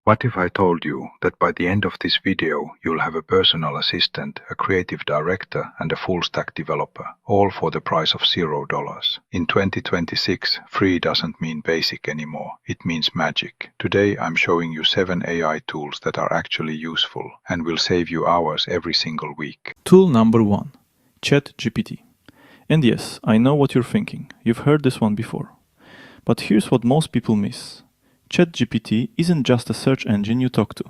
What if I told you that by the end of this video you'll have a personal assistant, a creative director, and a full-stack developer, all for the price of $0? In 2026, free doesn't mean basic anymore, it means magic. Today I'm showing you 7 AI tools that are actually useful and will save you hours every single week. Tool number 1. ChatGPT. And yes, I know what you're thinking. You've heard this one before. But here's what most people miss. ChatGPT isn't just a search engine you talk to.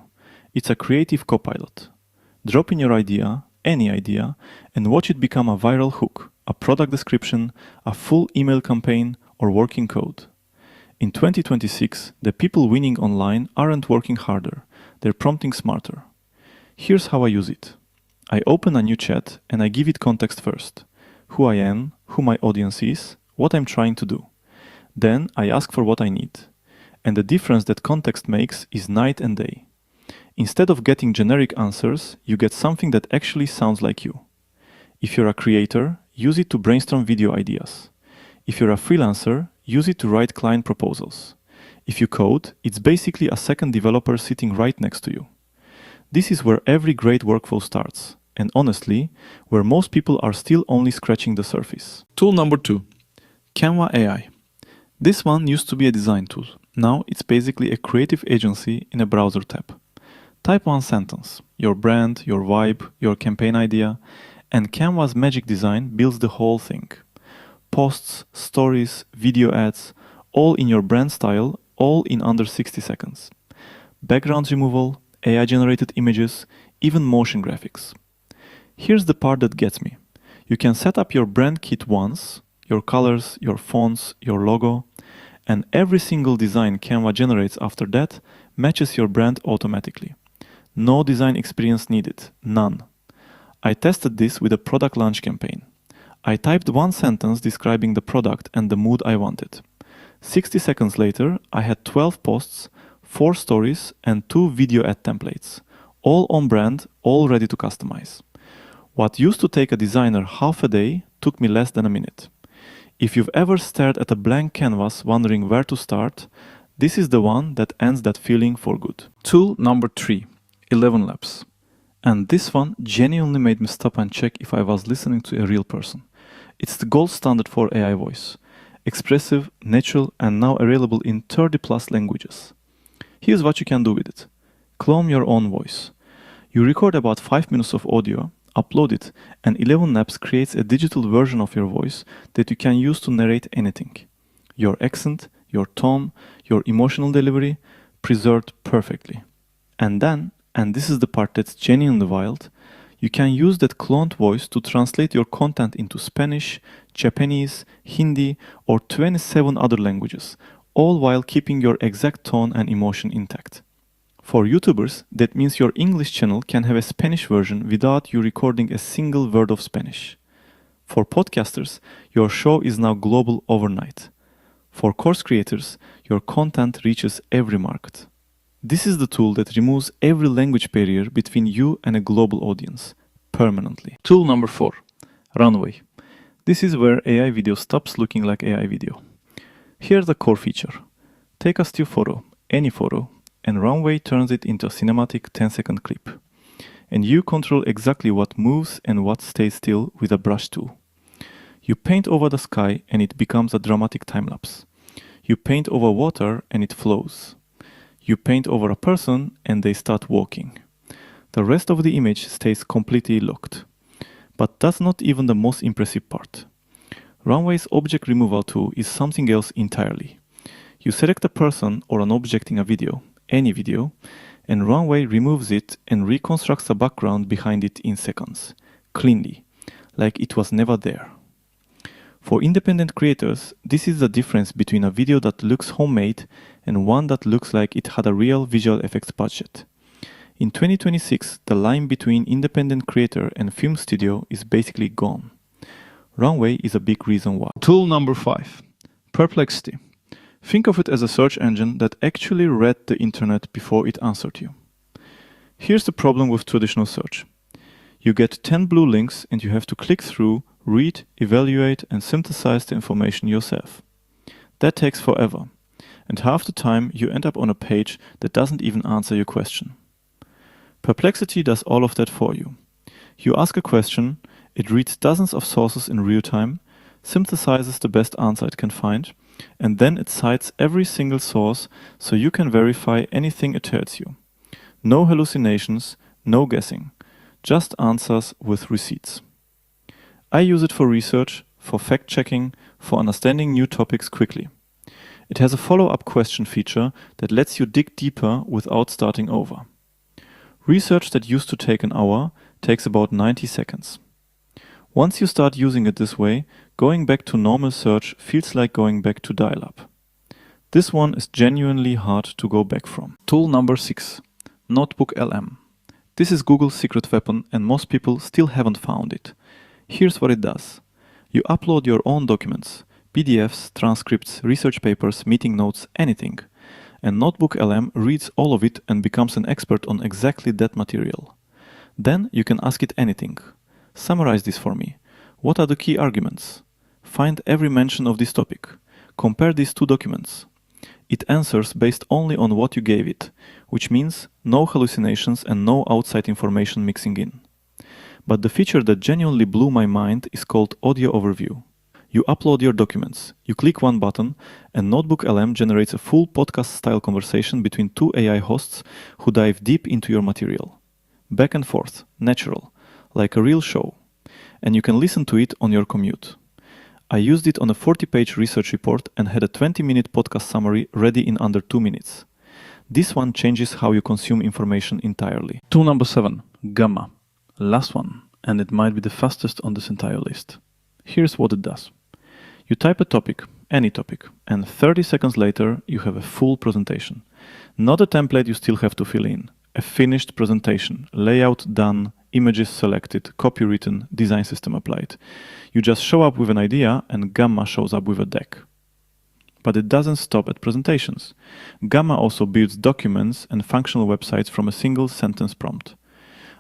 It's a creative copilot. Drop in your idea, any idea, and watch it become a viral hook, a product description, a full email campaign, or working code. In 2026, the people winning online aren't working harder, they're prompting smarter. Here's how I use it. I open a new chat and I give it context first. Who I am, who my audience is, what I'm trying to do. Then I ask for what I need. And the difference that context makes is night and day. Instead of getting generic answers, you get something that actually sounds like you. If you're a creator, use it to brainstorm video ideas. If you're a freelancer, use it to write client proposals. If you code, it's basically a second developer sitting right next to you. This is where every great workflow starts, and honestly, where most people are still only scratching the surface. Tool number 2. Canva AI. This one used to be a design tool. Now it's basically a creative agency in a browser tab. Type one sentence, your brand, your vibe, your campaign idea, and Canva's magic design builds the whole thing. Posts, stories, video ads, all in your brand style, all in under 60 seconds. Background removal, AI-generated images, even motion graphics. Here's the part that gets me. You can set up your brand kit once, your colors, your fonts, your logo, and every single design Canva generates after that matches your brand automatically. No design experience needed, none. I tested this with a product launch campaign. I typed one sentence describing the product and the mood I wanted. 60 seconds later, I had 12 posts, 4 stories, and 2 video ad templates, all on brand, all ready to customize. What used to take a designer half a day took me less than a minute. If you've ever stared at a blank canvas wondering where to start, this is the one that ends that feeling for good. Tool number 3, 11 Labs. And this one genuinely made me stop and check if I was listening to a real person. It's the gold standard for AI voice. Expressive, natural, and now available in 30 plus languages. Here's what you can do with it. Clone your own voice. You record about 5 minutes of audio, upload it, and 11 Labs creates a digital version of your voice that you can use to narrate anything. Your accent, your tone, your emotional delivery, preserved perfectly. And then, and this is the part that's genuinely wild, you can use that cloned voice to translate your content into Spanish, Japanese, Hindi, or 27 other languages, all while keeping your exact tone and emotion intact. For YouTubers, that means your English channel can have a Spanish version without you recording a single word of Spanish. For podcasters, your show is now global overnight. For course creators, your content reaches every market. This is the tool that removes every language barrier between you and a global audience, permanently. Tool number 4, Runway. This is where AI video stops looking like AI video. Here's the core feature. Take a still photo, any photo, and Runway turns it into a cinematic 10-second clip. And you control exactly what moves and what stays still with a brush tool. You paint over the sky and it becomes a dramatic time-lapse. You paint over water and it flows. You paint over a person and they start walking. The rest of the image stays completely locked. But that's not even the most impressive part. Runway's object removal tool is something else entirely. You select a person or an object in a video, any video, and Runway removes it and reconstructs a background behind it in seconds, cleanly, like it was never there. For independent creators, this is the difference between a video that looks homemade and one that looks like it had a real visual effects budget. In 2026, the line between independent creator and film studio is basically gone. Runway is a big reason why. Tool number 5, Perplexity. Think of it as a search engine that actually read the internet before it answered you. Here's the problem with traditional search. You get 10 blue links and you have to click through, read, evaluate, and synthesize the information yourself. That takes forever. and half the time you end up on a page that doesn't even answer your question. Perplexity does all of that for you. You ask a question, it reads dozens of sources in real time, synthesizes the best answer it can find, and then it cites every single source so you can verify anything it tells you. No hallucinations, no guessing, just answers with receipts. I use it for research, for fact-checking, for understanding new topics quickly. It has a follow-up question feature that lets you dig deeper without starting over. Research that used to take an hour takes about 90 seconds. Once you start using it this way, going back to normal search feels like going back to dial-up. This one is genuinely hard to go back from. Tool number 6. Notebook LM. This is Google's secret weapon and most people still haven't found it. Here's what it does. You upload your own documents, PDFs, transcripts, research papers, meeting notes, anything. And Notebook LM reads all of it and becomes an expert on exactly that material. Then you can ask it anything. Summarize this for me. What are the key arguments? Find every mention of this topic. Compare these two documents. It answers based only on what you gave it, which means no hallucinations and no outside information mixing in. But the feature that genuinely blew my mind is called Audio Overview. You upload your documents, you click one button, and Notebook LM generates a full podcast-style conversation between two AI hosts who dive deep into your material. Back and forth, natural, like a real show. And you can listen to it on your commute. I used it on a 40-page research report and had a 20-minute podcast summary ready in under 2 minutes. This one changes how you consume information entirely. Tool number 7, Gamma. Last one, and it might be the fastest on this entire list. Here's what it does. You type a topic, any topic, and 30 seconds later you have a full presentation. Not a template you still have to fill in. A finished presentation, layout done, images selected, copy written, design system applied. You just show up with an idea and Gamma shows up with a deck. But it doesn't stop at presentations. Gamma also builds documents and functional websites from a single sentence prompt.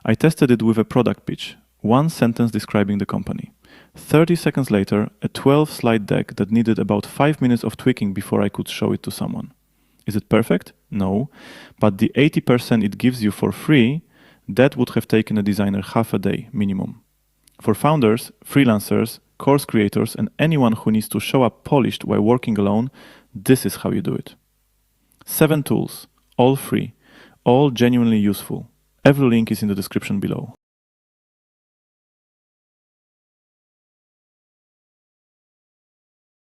I tested it with a product pitch, one sentence describing the company. 30 seconds later, a 12-slide deck that needed about 5 minutes of tweaking before I could show it to someone. Is it perfect? No. But the 80% it gives you for free, that would have taken a designer half a day minimum. For founders, freelancers, course creators, and anyone who needs to show up polished while working alone, this is how you do it. 7 tools, all free, all genuinely useful. Every link is in the description below.